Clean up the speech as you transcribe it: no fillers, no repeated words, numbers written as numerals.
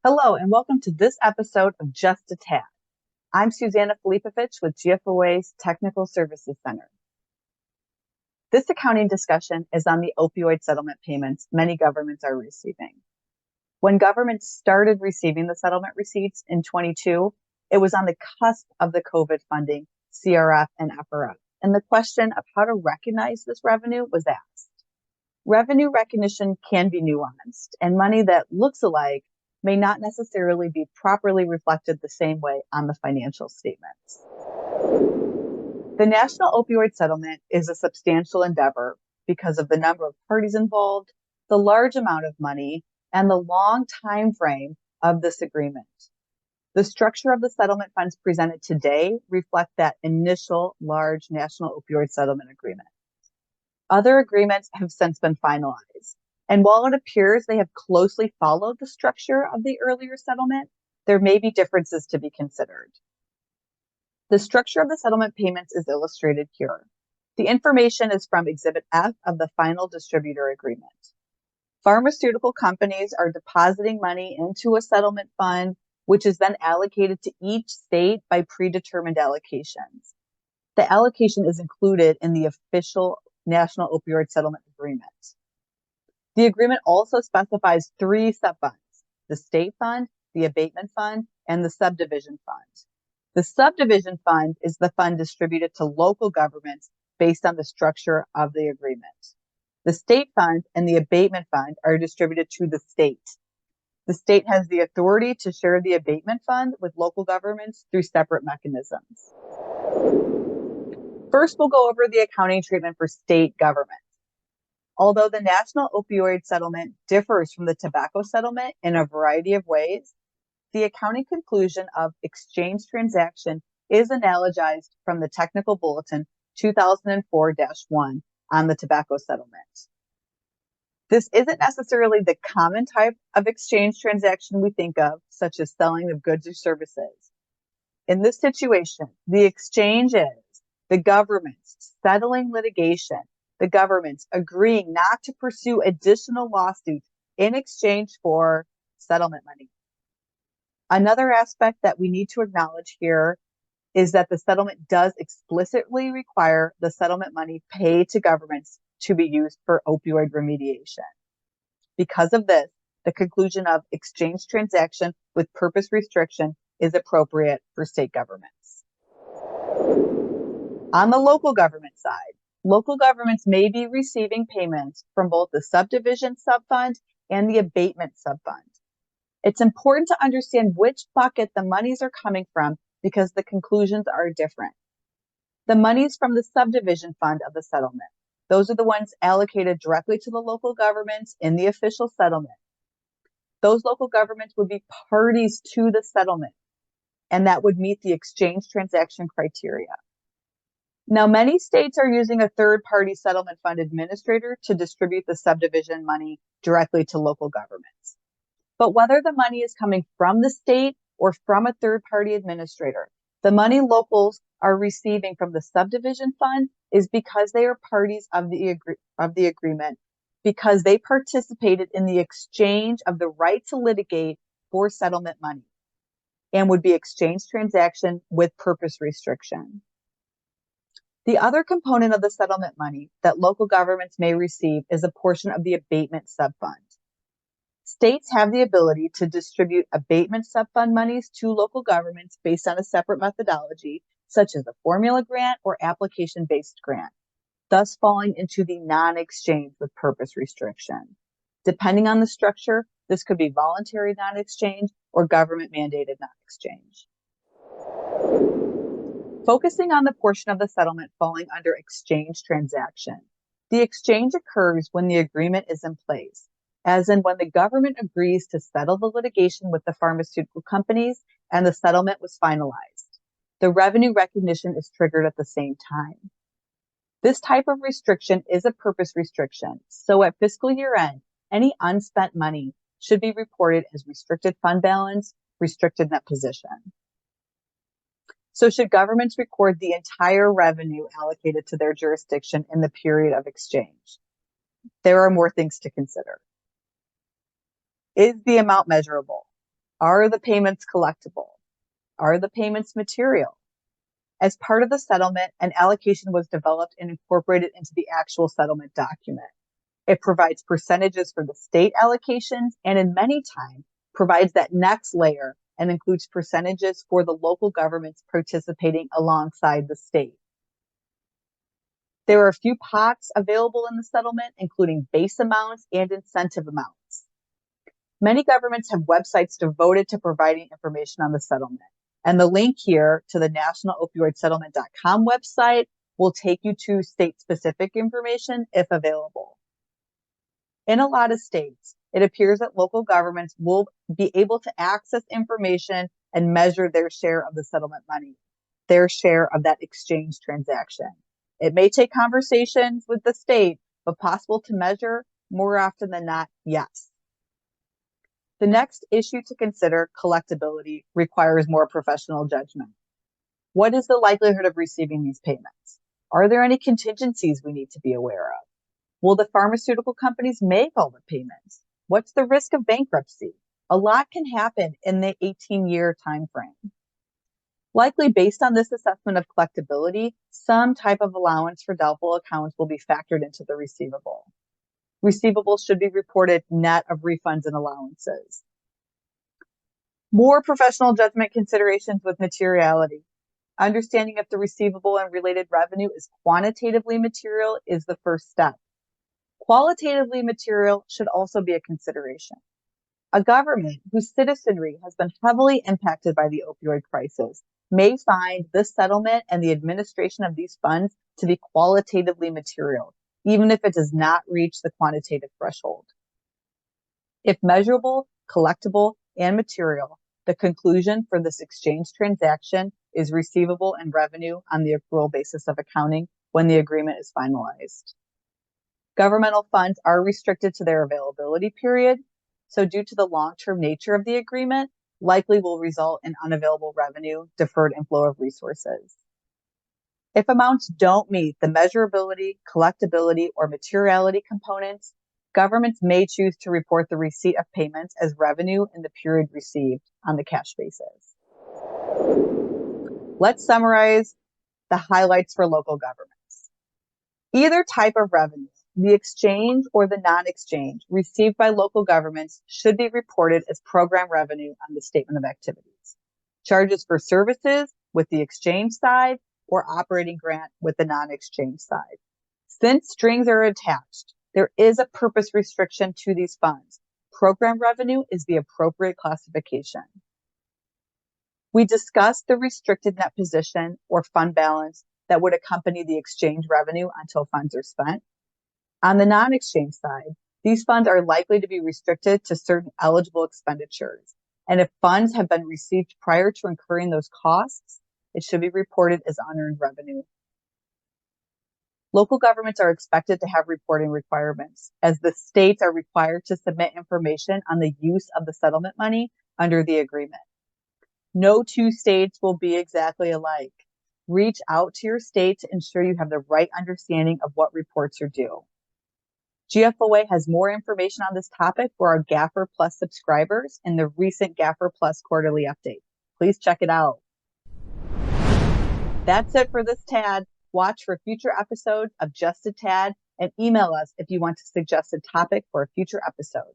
Hello, and welcome to this episode of Just a T.A.D. I'm Susannah Filipovic with GFOA's Technical Services Center. This accounting discussion is on the opioid settlement payments many governments are receiving. When governments started receiving the settlement receipts in 2022, it was on the cusp of the COVID funding, CRF and FRF, and the question of how to recognize this revenue was asked. Revenue recognition can be nuanced, and money that looks alike may not necessarily be properly reflected the same way on the financial statements. The national opioid settlement is a substantial endeavor because of the number of parties involved, the large amount of money, and the long time frame of this agreement. The structure of the settlement funds presented today reflect that initial large national opioid settlement agreement. Other agreements have since been finalized. And while it appears they have closely followed the structure of the earlier settlement, there may be differences to be considered. The structure of the settlement payments is illustrated here. The information is from Exhibit F of the final distributor agreement. Pharmaceutical companies are depositing money into a settlement fund, which is then allocated to each state by predetermined allocations. The allocation is included in the official National Opioid Settlement Agreement. The agreement also specifies 3 sub-funds: the state fund, the abatement fund, and the subdivision fund. The subdivision fund is the fund distributed to local governments based on the structure of the agreement. The state fund and the abatement fund are distributed to the state. The state has the authority to share the abatement fund with local governments through separate mechanisms. First, we'll go over the accounting treatment for state governments. Although the national opioid settlement differs from the tobacco settlement in a variety of ways, the accounting conclusion of exchange transaction is analogized from the Technical Bulletin 2004-1 on the tobacco settlement. This isn't necessarily the common type of exchange transaction we think of, such as selling of goods or services. In this situation, the exchange is the governments settling litigation, the governments agreeing not to pursue additional lawsuits in exchange for settlement money. Another aspect that we need to acknowledge here is that the settlement does explicitly require the settlement money paid to governments to be used for opioid remediation. Because of this, the conclusion of exchange transaction with purpose restriction is appropriate for state governments. On the local government side, local governments may be receiving payments from both the subdivision subfund and the abatement subfund. It's important to understand which bucket the monies are coming from because the conclusions are different. The monies from the subdivision fund of the settlement, those are the ones allocated directly to the local governments in the official settlement. Those local governments would be parties to the settlement, and that would meet the exchange transaction criteria. Now, many states are using a third-party settlement fund administrator to distribute the subdivision money directly to local governments. But whether the money is coming from the state or from a third-party administrator, the money locals are receiving from the subdivision fund is because they are parties of the agreement, because they participated in the exchange of the right to litigate for settlement money, and would be exchange transaction with purpose restriction. The other component of the settlement money that local governments may receive is a portion of the abatement subfund. States have the ability to distribute abatement subfund monies to local governments based on a separate methodology, such as a formula grant or application-based grant, thus falling into the non-exchange with purpose restriction. Depending on the structure, this could be voluntary non-exchange or government-mandated non-exchange. Focusing on the portion of the settlement falling under exchange transaction, the exchange occurs when the agreement is in place, as in when the government agrees to settle the litigation with the pharmaceutical companies and the settlement was finalized. The revenue recognition is triggered at the same time. This type of restriction is a purpose restriction, so at fiscal year end, any unspent money should be reported as restricted fund balance, restricted net position. So should governments record the entire revenue allocated to their jurisdiction in the period of exchange? There are more things to consider. Is the amount measurable? Are the payments collectible? Are the payments material? As part of the settlement, an allocation was developed and incorporated into the actual settlement document. It provides percentages for the state allocations and in many times provides that next layer and includes percentages for the local governments participating alongside the state. There are a few pots available in the settlement, including base amounts and incentive amounts. Many governments have websites devoted to providing information on the settlement. And the link here to the nationalopioidsettlement.com website will take you to state-specific information if available. In a lot of states, it appears that local governments will be able to access information and measure their share of the settlement money, their share of that exchange transaction. It may take conversations with the state, but possible to measure more often than not, yes. The next issue to consider, collectability, requires more professional judgment. What is the likelihood of receiving these payments? Are there any contingencies we need to be aware of? Will the pharmaceutical companies make all the payments? What's the risk of bankruptcy? A lot can happen in the 18-year time frame. Likely based on this assessment of collectability, some type of allowance for doubtful accounts will be factored into the receivable. Receivables should be reported net of refunds and allowances. More professional judgment considerations with materiality. Understanding if the receivable and related revenue is quantitatively material is the first step. Qualitatively material should also be a consideration. A government whose citizenry has been heavily impacted by the opioid crisis may find this settlement and the administration of these funds to be qualitatively material, even if it does not reach the quantitative threshold. If measurable, collectible, and material, the conclusion for this exchange transaction is receivable and revenue on the accrual basis of accounting when the agreement is finalized. Governmental funds are restricted to their availability period, so due to the long-term nature of the agreement, likely will result in unavailable revenue, deferred inflow of resources. If amounts don't meet the measurability, collectability, or materiality components, governments may choose to report the receipt of payments as revenue in the period received on the cash basis. Let's summarize the highlights for local governments. Either type of revenue, the exchange or the non-exchange, received by local governments should be reported as program revenue on the statement of activities. Charges for services with the exchange side or operating grant with the non-exchange side. Since strings are attached, there is a purpose restriction to these funds. Program revenue is the appropriate classification. We discussed the restricted net position or fund balance that would accompany the exchange revenue until funds are spent. On the non-exchange side, these funds are likely to be restricted to certain eligible expenditures. And if funds have been received prior to incurring those costs, it should be reported as unearned revenue. Local governments are expected to have reporting requirements, as the states are required to submit information on the use of the settlement money under the agreement. No two states will be exactly alike. Reach out to your state to ensure you have the right understanding of what reports are due. GFOA has more information on this topic for our Gaffer Plus subscribers in the recent Gaffer Plus quarterly update. Please check it out. That's it for this TAD. Watch for future episodes of Just a Tad and email us if you want to suggest a topic for a future episode.